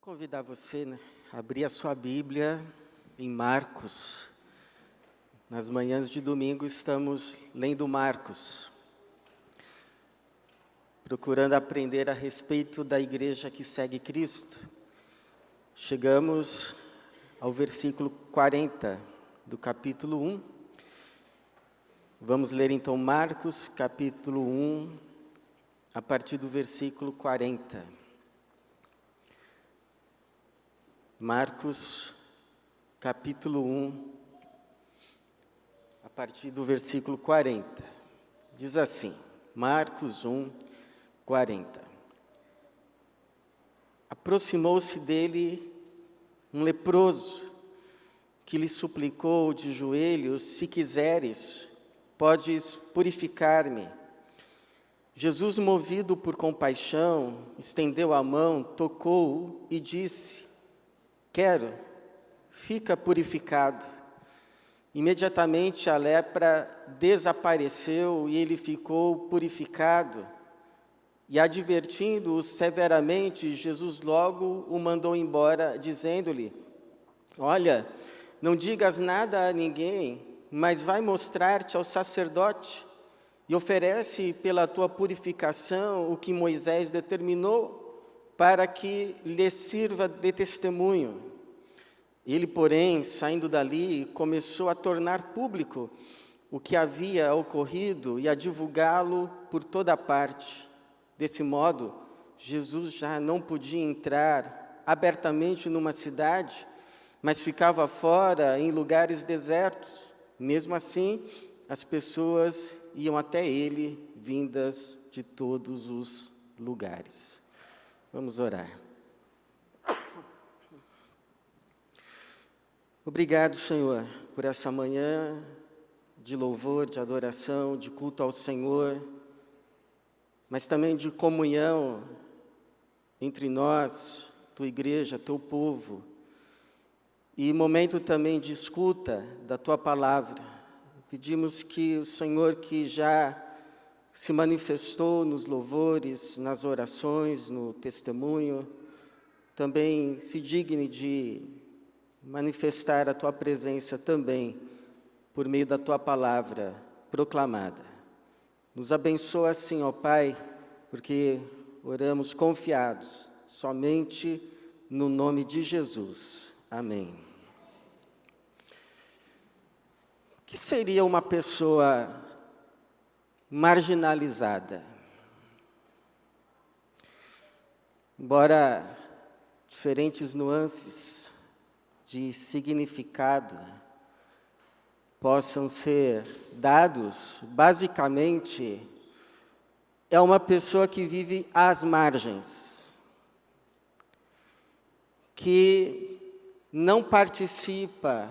Convidar você, a abrir a sua Bíblia em Marcos. Nas manhãs de domingo estamos lendo Marcos, procurando aprender a respeito da igreja que segue Cristo. Chegamos ao versículo 40 do capítulo 1. Vamos ler então Marcos, capítulo 1, a partir do versículo 40. Marcos, capítulo 1, a partir do versículo 40. Diz assim, Marcos 1, 40. Aproximou-se dele um leproso, que lhe suplicou de joelhos: se quiseres, podes purificar-me. Jesus, movido por compaixão, estendeu a mão, tocou-o e disse: quero, fica purificado. Imediatamente a lepra desapareceu e ele ficou purificado. E advertindo-o severamente, Jesus logo o mandou embora, dizendo-lhe: olha, não digas nada a ninguém, mas vai mostrar-te ao sacerdote e oferece pela tua purificação o que Moisés determinou, para que lhe sirva de testemunho. Ele, porém, saindo dali, começou a tornar público o que havia ocorrido e a divulgá-lo por toda parte. Desse modo, Jesus já não podia entrar abertamente numa cidade, mas ficava fora em lugares desertos. Mesmo assim, as pessoas iam até ele, vindas de todos os lugares. Vamos orar. Obrigado, Senhor, por essa manhã de louvor, de adoração, de culto ao Senhor, mas também de comunhão entre nós, tua igreja, teu povo, e momento também de escuta da tua palavra. Pedimos que o Senhor, que já se manifestou nos louvores, nas orações, no testemunho, também se digne de manifestar a tua presença também por meio da tua palavra proclamada. Nos abençoa assim, ó Pai, porque oramos confiados somente no nome de Jesus. Amém. O que seria uma pessoa marginalizada? Embora diferentes nuances de significado possam ser dados, basicamente é uma pessoa que vive às margens, que não participa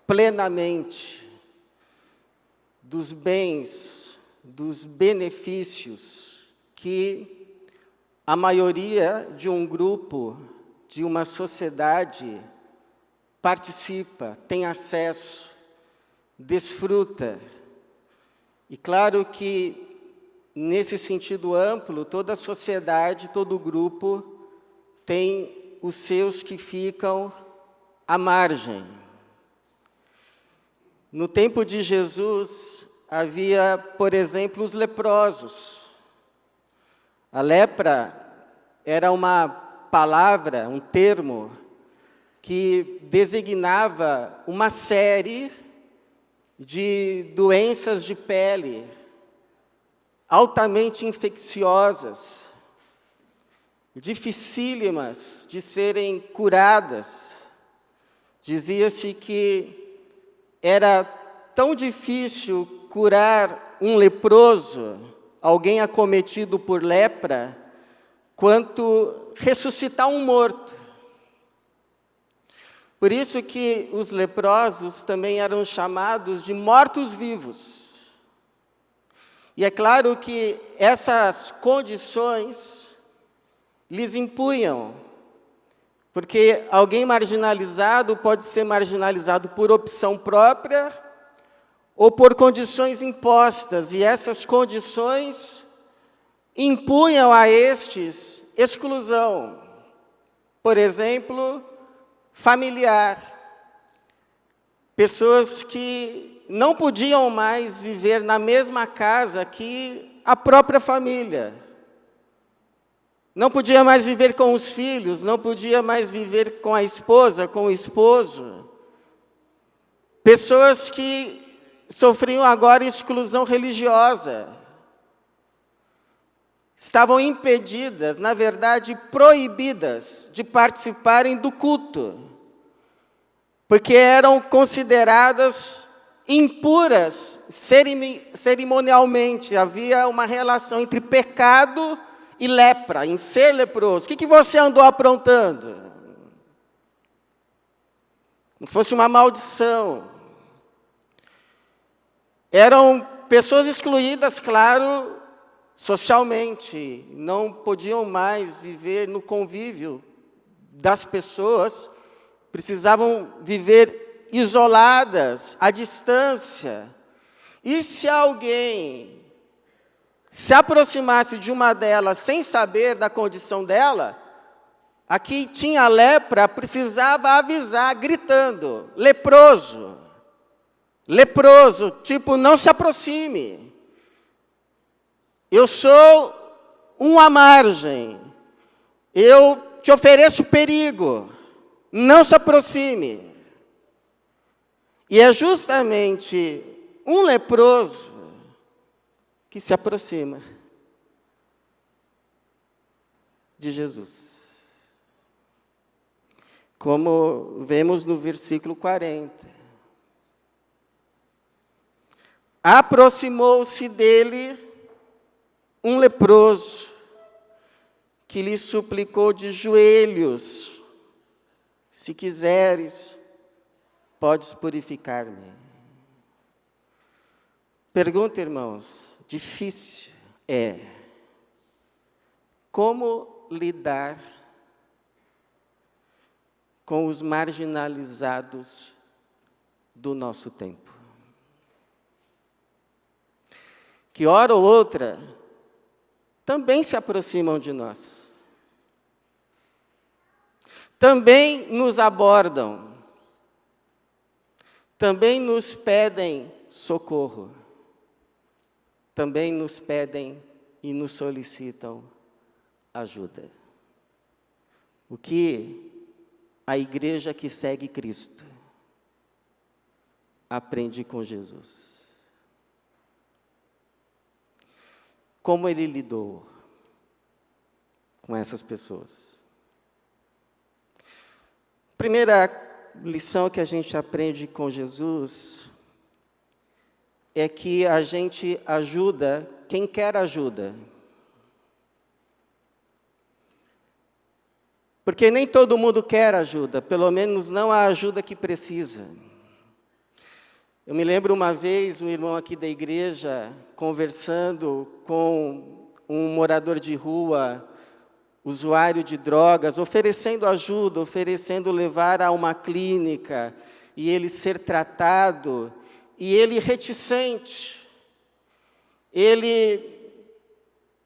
plenamente dos bens, dos benefícios que a maioria de um grupo, de uma sociedade participa, tem acesso, desfruta. E claro que, nesse sentido amplo, toda a sociedade, todo grupo tem os seus que ficam à margem. No tempo de Jesus, havia, por exemplo, os leprosos. A lepra era uma palavra, um termo, que designava uma série de doenças de pele altamente infecciosas, dificílimas de serem curadas. Dizia-se que era tão difícil curar um leproso, alguém acometido por lepra, quanto ressuscitar um morto. Por isso que os leprosos também eram chamados de mortos-vivos. E é claro que essas condições lhes impunham, porque alguém marginalizado pode ser marginalizado por opção própria ou por condições impostas, e essas condições impunham a estes exclusão. por exemplo, familiar. Pessoas que não podiam mais viver na mesma casa que a própria família. Não podia mais viver com os filhos, não podia mais viver com a esposa, com o esposo. Pessoas que sofriam agora exclusão religiosa. Estavam impedidas, na verdade, proibidas de participarem do culto, porque eram consideradas impuras cerimonialmente. Havia uma relação entre pecado e lepra, em ser leproso. O que você andou aprontando? Como se fosse uma maldição. Eram pessoas excluídas, claro, socialmente. Não podiam mais viver no convívio das pessoas. Precisavam viver isoladas, à distância. E se alguém se aproximasse de uma delas sem saber da condição dela, a que tinha lepra precisava avisar, gritando: leproso, leproso, tipo, não se aproxime. Eu sou à margem, eu te ofereço perigo, não se aproxime. E é justamente um leproso que se aproxima de Jesus. Como vemos no versículo 40. Aproximou-se dele um leproso, que lhe suplicou de joelhos: se quiseres, podes purificar-me. Pergunta, irmãos, difícil é: como lidar com os marginalizados do nosso tempo? Que hora ou outra também se aproximam de nós. Também nos abordam. Também nos pedem socorro. Também nos pedem e nos solicitam ajuda. O que a igreja que segue Cristo aprende com Jesus? Como ele lidou com essas pessoas? Primeira lição que a gente aprende com Jesus é que a gente ajuda quem quer ajuda. Porque nem todo mundo quer ajuda, pelo menos não a ajuda que precisa. Eu me lembro uma vez, um irmão aqui da igreja, conversando com um morador de rua, usuário de drogas, oferecendo ajuda, oferecendo levar a uma clínica, e ele ser tratado, e ele reticente. Ele,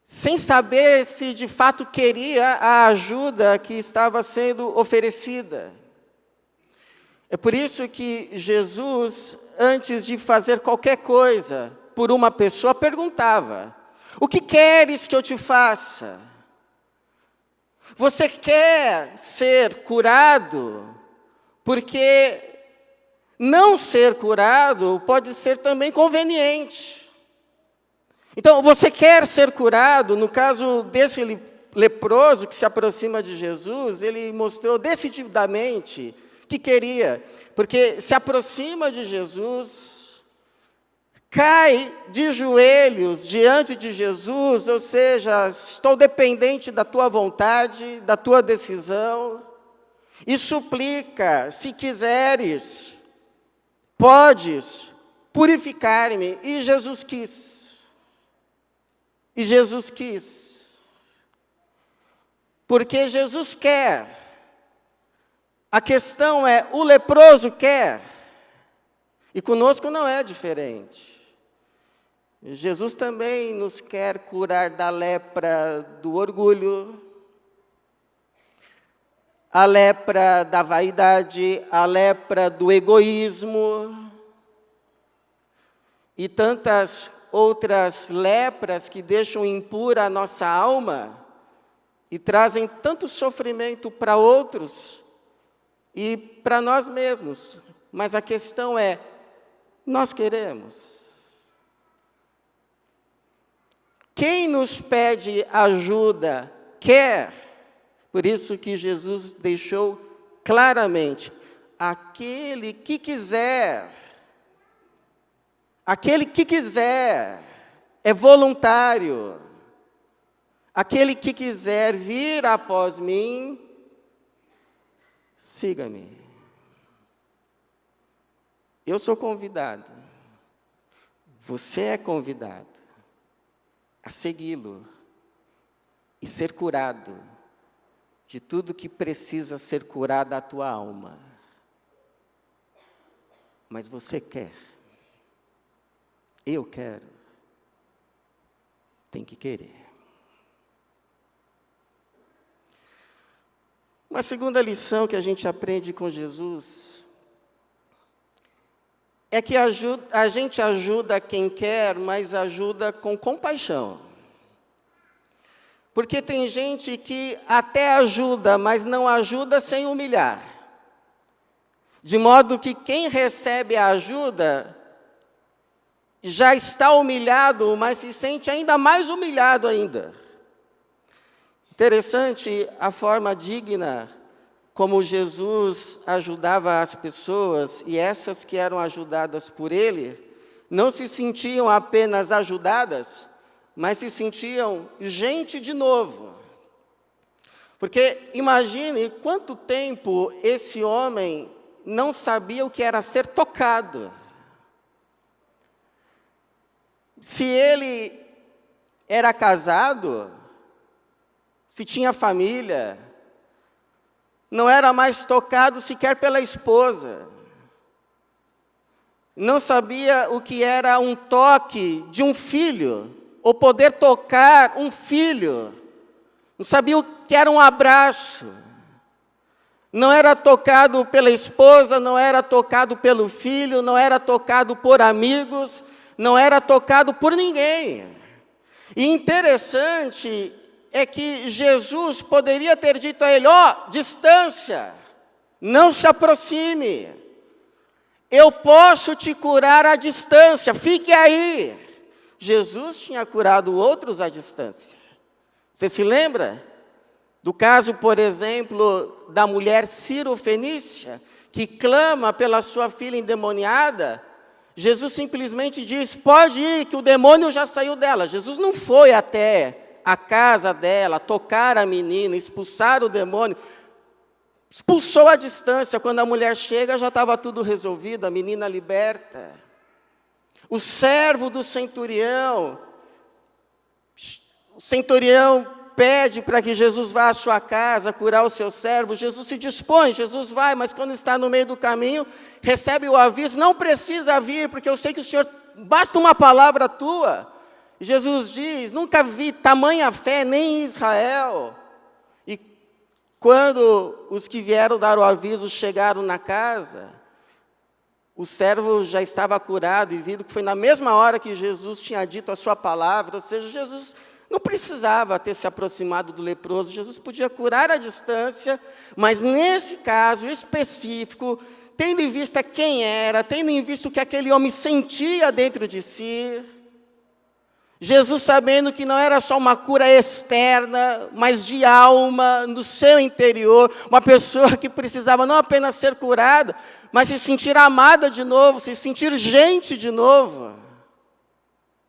sem saber se de fato queria a ajuda que estava sendo oferecida. É por isso que Jesus, antes de fazer qualquer coisa por uma pessoa, perguntava: o que queres que eu te faça? Você quer ser curado? Porque não ser curado pode ser também conveniente. Então, você quer ser curado? No caso desse leproso que se aproxima de Jesus, ele mostrou decididamente que queria, porque se aproxima de Jesus, cai de joelhos diante de Jesus, ou seja, estou dependente da tua vontade, da tua decisão, e suplica: se quiseres, podes purificar-me. E Jesus quis. E Jesus quis. Porque Jesus quer. A questão é: o leproso quer. E conosco não é diferente. Jesus também nos quer curar da lepra do orgulho, a lepra da vaidade, a lepra do egoísmo e tantas outras lepras que deixam impura a nossa alma e trazem tanto sofrimento para outros e para nós mesmos. Mas a questão é, nós queremos? Quem nos pede ajuda quer. Por isso que Jesus deixou claramente, aquele que quiser, é voluntário, aquele que quiser vir após mim, siga-me. Eu sou convidado, você é convidado a segui-lo e ser curado de tudo que precisa ser curado a tua alma. Mas você quer? Eu quero. Tem que querer. Uma segunda lição que a gente aprende com Jesus é que a gente ajuda quem quer, mas ajuda com compaixão. Porque tem gente que até ajuda, mas não ajuda sem humilhar. De modo que quem recebe a ajuda já está humilhado, mas se sente ainda mais humilhado ainda. Interessante a forma digna como Jesus ajudava as pessoas, e essas que eram ajudadas por Ele, não se sentiam apenas ajudadas, mas se sentiam gente de novo. Porque imagine quanto tempo esse homem não sabia o que era ser tocado. Se ele era casado, se tinha família, não era mais tocado sequer pela esposa. Não sabia o que era um toque de um filho, ou poder tocar um filho. Não sabia o que era um abraço. Não era tocado pela esposa, não era tocado pelo filho, não era tocado por amigos, não era tocado por ninguém. E interessante é que Jesus poderia ter dito a ele, distância, não se aproxime. Eu posso te curar à distância, fique aí. Jesus tinha curado outros à distância. Você se lembra do caso, por exemplo, da mulher Ciro-fenícia, que clama pela sua filha endemoniada? Jesus simplesmente diz, pode ir, que o demônio já saiu dela. Jesus não foi até a casa dela, tocar a menina, expulsar o demônio. Expulsou à distância. Quando a mulher chega, já estava tudo resolvido, a menina liberta. O servo do centurião, o centurião pede para que Jesus vá à sua casa curar o seu servo. Jesus se dispõe, Jesus vai, mas quando está no meio do caminho, recebe o aviso, não precisa vir, porque eu sei que o Senhor, basta uma palavra tua. Jesus diz, nunca vi tamanha fé nem em Israel. E quando os que vieram dar o aviso chegaram na casa, o servo já estava curado e viram que foi na mesma hora que Jesus tinha dito a sua palavra, ou seja, Jesus não precisava ter se aproximado do leproso, Jesus podia curar à distância, mas nesse caso específico, tendo em vista quem era, tendo em vista o que aquele homem sentia dentro de si, Jesus sabendo que não era só uma cura externa, mas de alma, no seu interior, uma pessoa que precisava não apenas ser curada, mas se sentir amada de novo, se sentir gente de novo.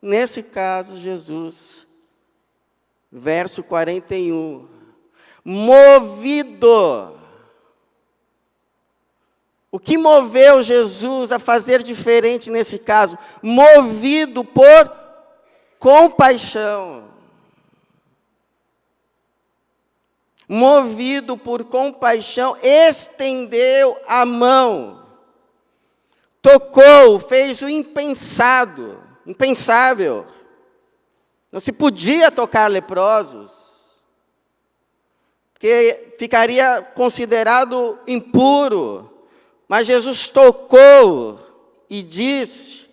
Nesse caso, Jesus, verso 41, movido. O que moveu Jesus a fazer diferente nesse caso? Movido por compaixão. Movido por compaixão, estendeu a mão, tocou, fez o impensado, impensável. Não se podia tocar leprosos. que ficaria considerado impuro. Mas Jesus tocou e disse: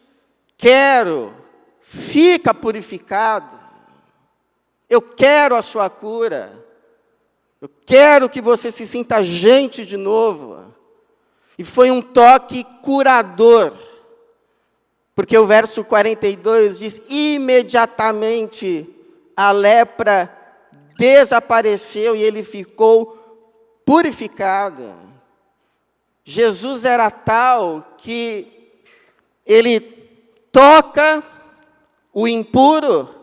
quero, fica purificado. Eu quero a sua cura. Eu quero que você se sinta gente de novo. E foi um toque curador. Porque o verso 42 diz: imediatamente a lepra desapareceu e ele ficou purificado. Jesus era tal que ele toca o impuro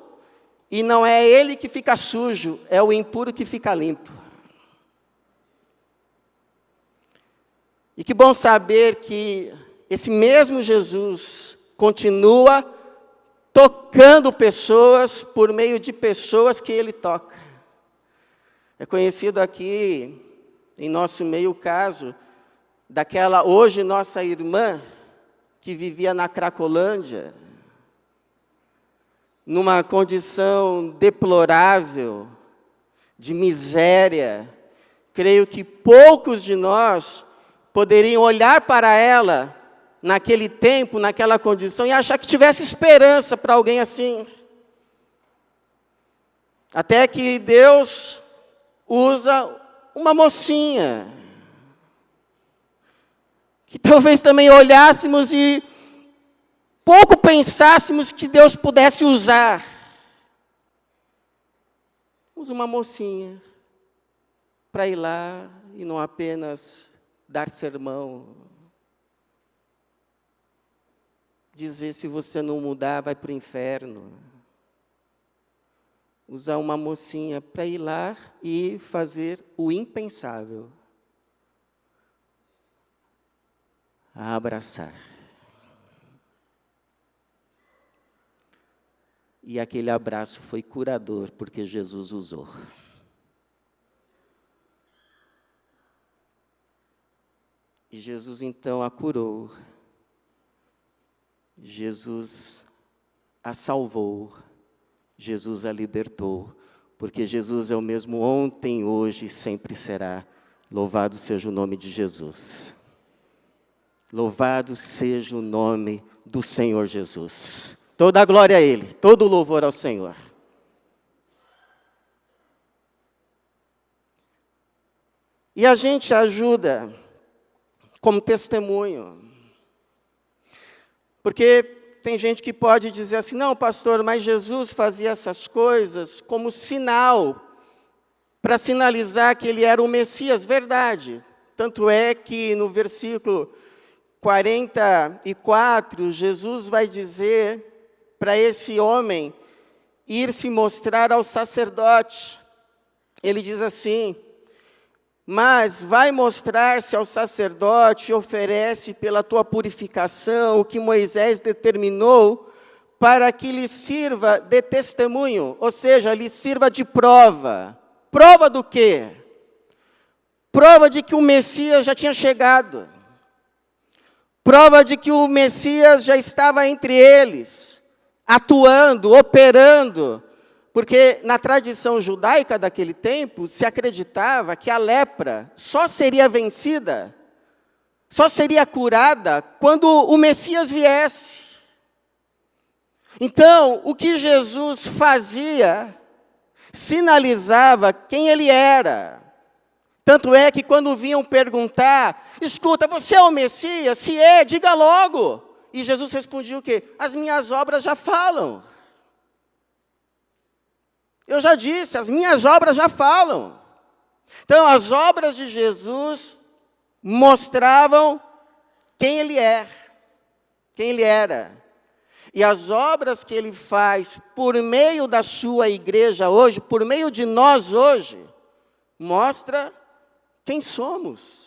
e não é ele que fica sujo, é o impuro que fica limpo. E que bom saber que esse mesmo Jesus continua tocando pessoas por meio de pessoas que ele toca. É conhecido aqui em nosso meio o caso daquela hoje nossa irmã que vivia na Cracolândia, numa condição deplorável, de miséria. Creio que poucos de nós poderiam olhar para ela naquele tempo, naquela condição, e achar que tivesse esperança para alguém assim. Até que Deus usa uma mocinha, que talvez também olhássemos e pouco pensássemos que Deus pudesse usar. Usa uma mocinha para ir lá e não apenas dar sermão, dizer: se você não mudar, vai para o inferno. Usar uma mocinha para ir lá e fazer o impensável. Abraçar. E aquele abraço foi curador, porque Jesus usou. E Jesus então a curou. Jesus a salvou. Jesus a libertou. Porque Jesus é o mesmo ontem, hoje e sempre será. Louvado seja o nome de Jesus. Louvado seja o nome do Senhor Jesus. Toda a glória a Ele, todo o louvor ao Senhor. E a gente ajuda como testemunho. Porque tem gente que pode dizer assim: não, pastor, mas Jesus fazia essas coisas como sinal, para sinalizar que Ele era o Messias. Verdade. Tanto é que no versículo 44, Jesus vai dizer para esse homem ir se mostrar ao sacerdote. Ele diz assim: mas vai mostrar-se ao sacerdote e oferece pela tua purificação o que Moisés determinou para que lhe sirva de testemunho, ou seja, lhe sirva de prova. Prova do quê? Prova de que o Messias já tinha chegado. Prova de que o Messias já estava entre eles, atuando, operando. Porque na tradição judaica daquele tempo, se acreditava que a lepra só seria vencida, só seria curada quando o Messias viesse. Então, o que Jesus fazia, sinalizava quem Ele era. Tanto é que quando vinham perguntar: escuta, você é o Messias? Se é, diga logo. E Jesus respondia o quê? As minhas obras já falam. Eu já disse, as minhas obras já falam. Então, as obras de Jesus mostravam quem Ele é, quem Ele era. E as obras que Ele faz por meio da sua igreja hoje, por meio de nós hoje, mostra quem somos.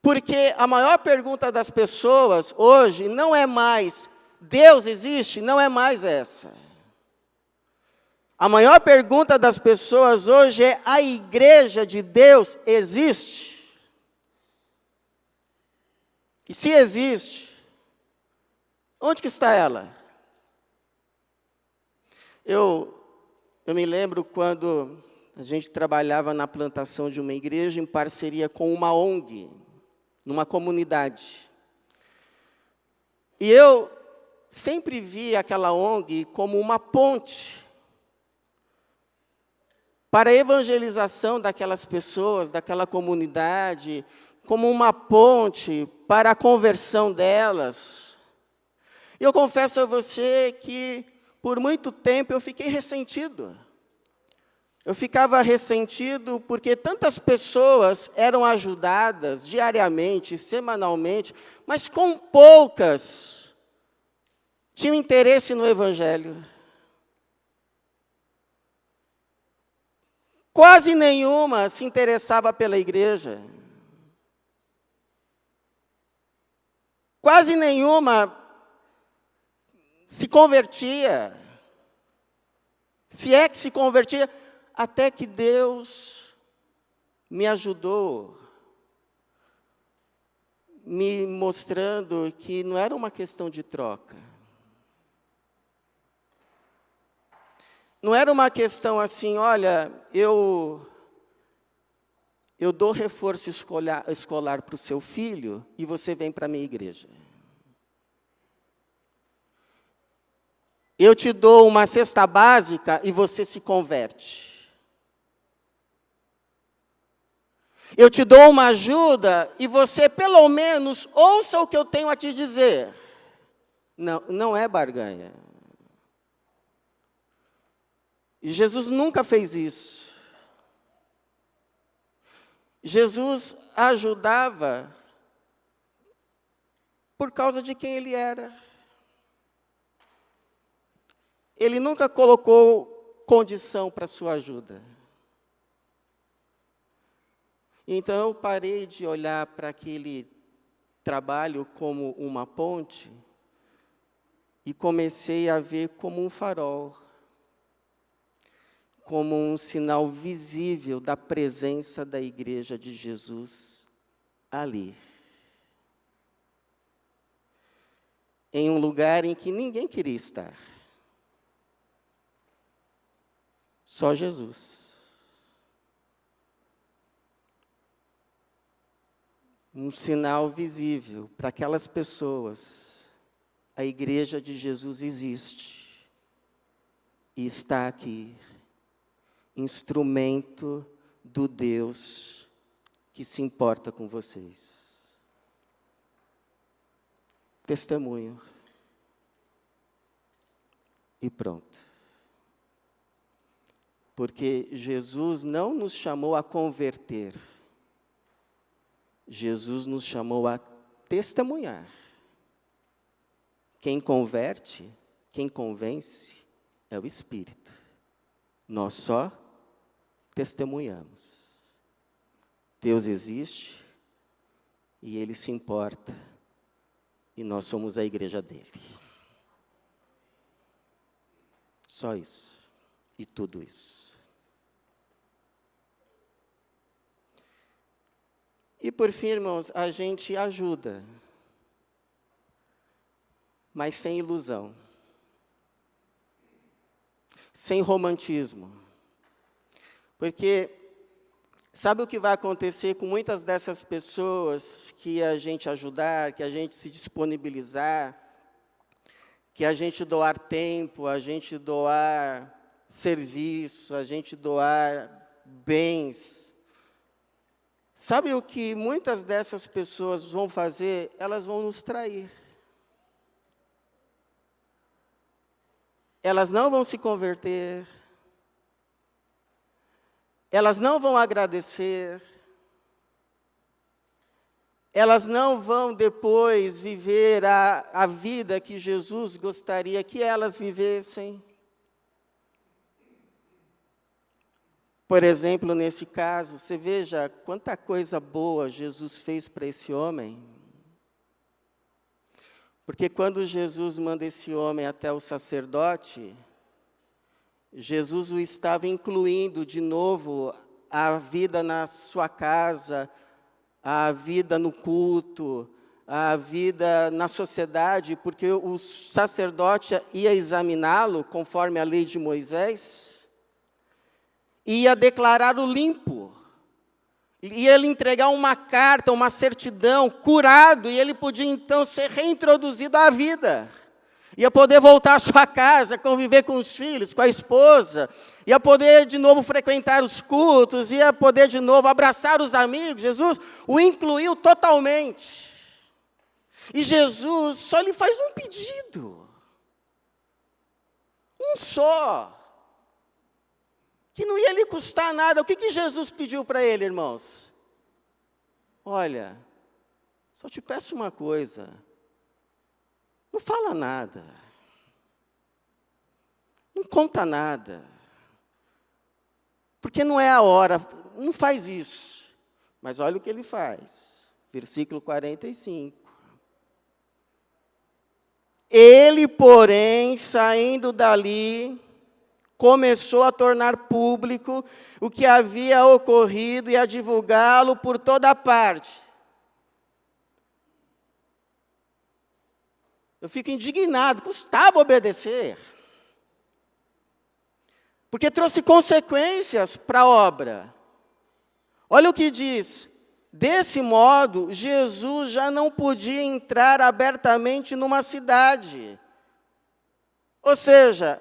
Porque a maior pergunta das pessoas hoje não é mais: Deus existe? Não é mais essa. A maior pergunta das pessoas hoje é: a igreja de Deus existe? E se existe, onde que está ela? Eu Eu me lembro quando a gente trabalhava na plantação de uma igreja em parceria com uma ONG, numa comunidade. E eu sempre vi aquela ONG como uma ponte para a evangelização daquelas pessoas, daquela comunidade, como uma ponte para a conversão delas. E eu confesso a você que, por muito tempo, eu fiquei ressentido. Eu ficava ressentido porque tantas pessoas eram ajudadas diariamente, semanalmente, mas com poucas tinham interesse no Evangelho. Quase nenhuma se interessava pela igreja. Quase nenhuma se convertia. Se é que se convertia, até que Deus me ajudou, me mostrando que não era uma questão de troca. Não era uma questão assim, olha, eu dou reforço escolar para o seu filho e você vem para a minha igreja. Eu te dou uma cesta básica e você se converte. Eu te dou uma ajuda e você, pelo menos, ouça o que eu tenho a te dizer. Não, não é barganha. E Jesus nunca fez isso. Jesus ajudava por causa de quem ele era. Ele nunca colocou condição para a sua ajuda. Então eu parei de olhar para aquele trabalho como uma ponte e comecei a ver como um farol, como um sinal visível da presença da igreja de Jesus ali. Em um lugar em que ninguém queria estar. Só Jesus. Um sinal visível para aquelas pessoas. A igreja de Jesus existe. E está aqui. Instrumento do Deus que se importa com vocês. Testemunho. E pronto. Porque Jesus não nos chamou a converter. Jesus nos chamou a testemunhar. Quem converte, quem convence, é o Espírito. Nós só testemunhamos. Deus existe e Ele se importa. E nós somos a igreja dele. Só isso. E tudo isso. E por fim, irmãos, a gente ajuda, mas sem ilusão, sem romantismo. Porque sabe o que vai acontecer com muitas dessas pessoas que a gente ajudar, que a gente se disponibilizar, que a gente doar tempo, a gente doar serviço, a gente doar bens. Sabe o que muitas dessas pessoas vão fazer? Elas vão nos trair. Elas não vão se converter. Elas não vão agradecer. Elas não vão depois viver a vida que Jesus gostaria que elas vivessem. Por exemplo, nesse caso, você veja quanta coisa boa Jesus fez para esse homem. Porque quando Jesus manda esse homem até o sacerdote, Jesus o estava incluindo de novo a vida na sua casa, a vida no culto, a vida na sociedade, porque o sacerdote ia examiná-lo conforme a lei de Moisés. ia declarar o limpo. Ia ele entregar uma carta, uma certidão, curado, e ele podia então ser reintroduzido à vida. Ia poder voltar à sua casa, conviver com os filhos, com a esposa, ia poder de novo frequentar os cultos, ia poder de novo abraçar os amigos. Jesus o incluiu totalmente. E Jesus só lhe faz um pedido. Um só. Que não ia lhe custar nada. O que Jesus pediu para ele, irmãos? Olha, só te peço uma coisa. Não fala nada. Não conta nada. Porque não é a hora. Não faz isso. Mas olha o que ele faz. Versículo 45. Ele, porém, saindo dali, começou a tornar público o que havia ocorrido e a divulgá-lo por toda parte. Eu fico indignado, custava obedecer. Porque trouxe consequências para a obra. Olha o que diz. Desse modo, Jesus já não podia entrar abertamente numa cidade. Ou seja,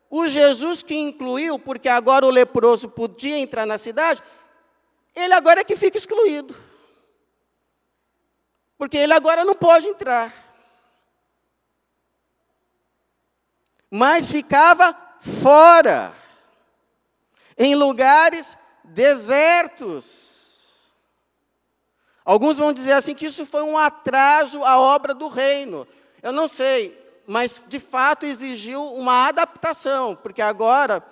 o Jesus que incluiu, porque agora o leproso podia entrar na cidade, ele agora é que fica excluído. Porque ele agora não pode entrar. Mas ficava fora, em lugares desertos. Alguns vão dizer assim que isso foi um atraso à obra do reino. Eu não sei, mas de fato exigiu uma adaptação, porque agora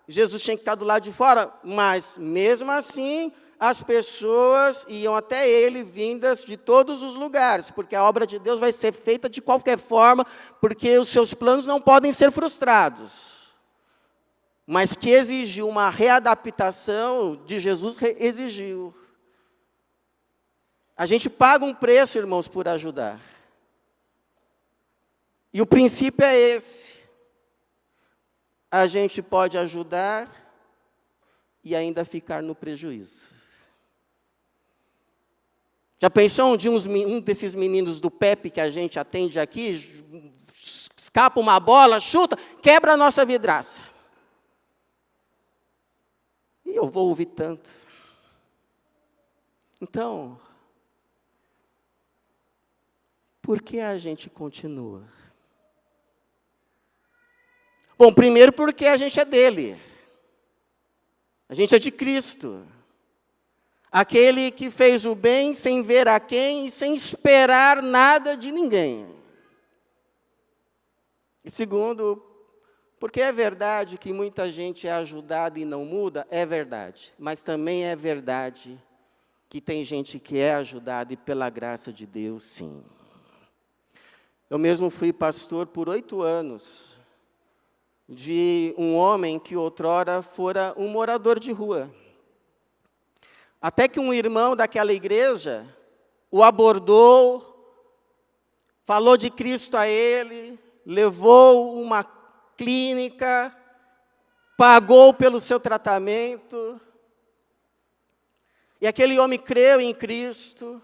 Jesus tinha que estar do lado de fora, mas mesmo assim as pessoas iam até ele vindas de todos os lugares, porque a obra de Deus vai ser feita de qualquer forma, porque os seus planos não podem ser frustrados. Mas que exigiu uma readaptação de Jesus, exigiu. A gente paga um preço, irmãos, por ajudar. E o princípio é esse. A gente pode ajudar e ainda ficar no prejuízo. Já pensou um desses meninos do Pepe que a gente atende aqui, escapa uma bola, chuta, quebra a nossa vidraça. E eu vou ouvir tanto. Então, por que a gente continua? Bom, primeiro porque a gente é dele. A gente é de Cristo. Aquele que fez o bem sem ver a quem e sem esperar nada de ninguém. E segundo, porque é verdade que muita gente é ajudada e não muda, é verdade. Mas também é verdade que tem gente que é ajudada e pela graça de Deus, sim. Eu mesmo fui pastor por 8 anos de um homem que outrora fora um morador de rua. Até que um irmão daquela igreja o abordou, falou de Cristo a ele, levou uma clínica, pagou pelo seu tratamento. E aquele homem creu em Cristo,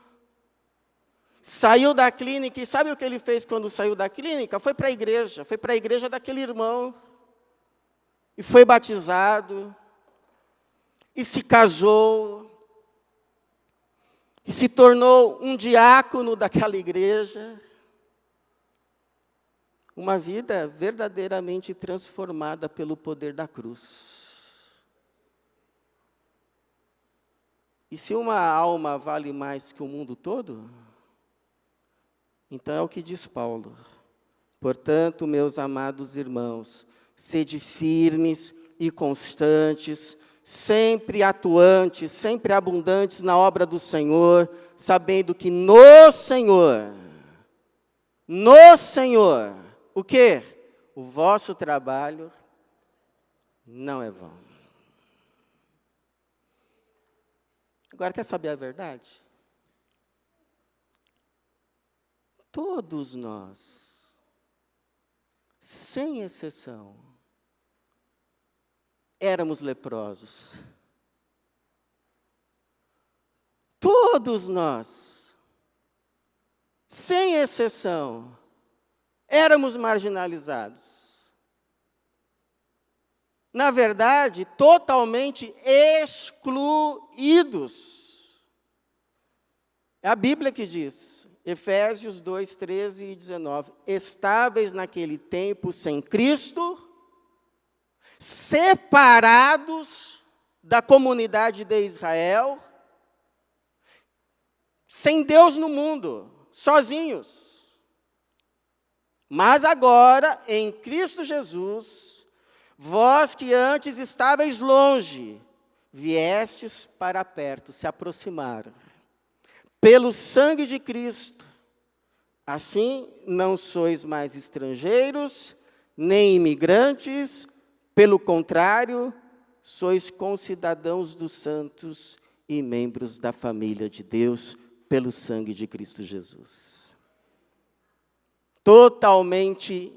saiu da clínica, e sabe o que ele fez quando saiu da clínica? Foi para a igreja daquele irmão, e foi batizado, e se casou, e se tornou um diácono daquela igreja. Uma vida verdadeiramente transformada pelo poder da cruz. E se uma alma vale mais que o mundo todo? Então é o que diz Paulo. Portanto, meus amados irmãos, sede firmes e constantes, sempre atuantes, sempre abundantes na obra do Senhor, sabendo que no Senhor, o quê? O vosso trabalho não é vão. Agora, quer saber a verdade? Todos nós, sem exceção, éramos leprosos. Todos nós, sem exceção, éramos marginalizados. Na verdade, totalmente excluídos. É a Bíblia que diz, Efésios 2, 13 e 19, estáveis naquele tempo sem Cristo, separados da comunidade de Israel, sem Deus no mundo, sozinhos. Mas agora, em Cristo Jesus, vós que antes estáveis longe, viestes para perto, se aproximaram. Pelo sangue de Cristo, assim não sois mais estrangeiros, nem imigrantes, pelo contrário, sois concidadãos dos santos e membros da família de Deus, pelo sangue de Cristo Jesus. Totalmente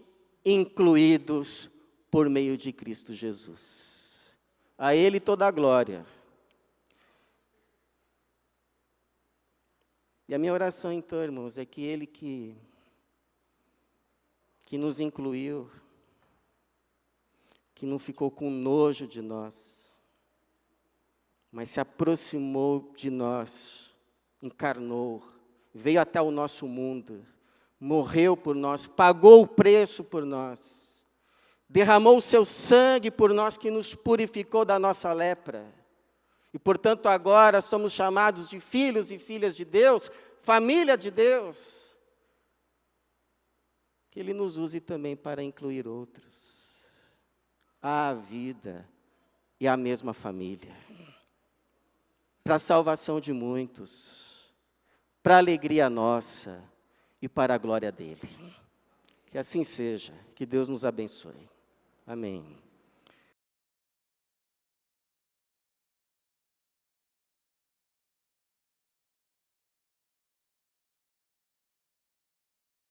incluídos por meio de Cristo Jesus. A Ele toda a glória. E a minha oração, então, irmãos, é que Ele que nos incluiu, que não ficou com nojo de nós, mas se aproximou de nós, encarnou, veio até o nosso mundo, morreu por nós, pagou o preço por nós, derramou o seu sangue por nós, que nos purificou da nossa lepra. E, portanto, agora somos chamados de filhos e filhas de Deus, família de Deus. Que Ele nos use também para incluir outros. A vida e a mesma família. Para a salvação de muitos, para a alegria nossa e para a glória dele. Que assim seja, que Deus nos abençoe. Amém.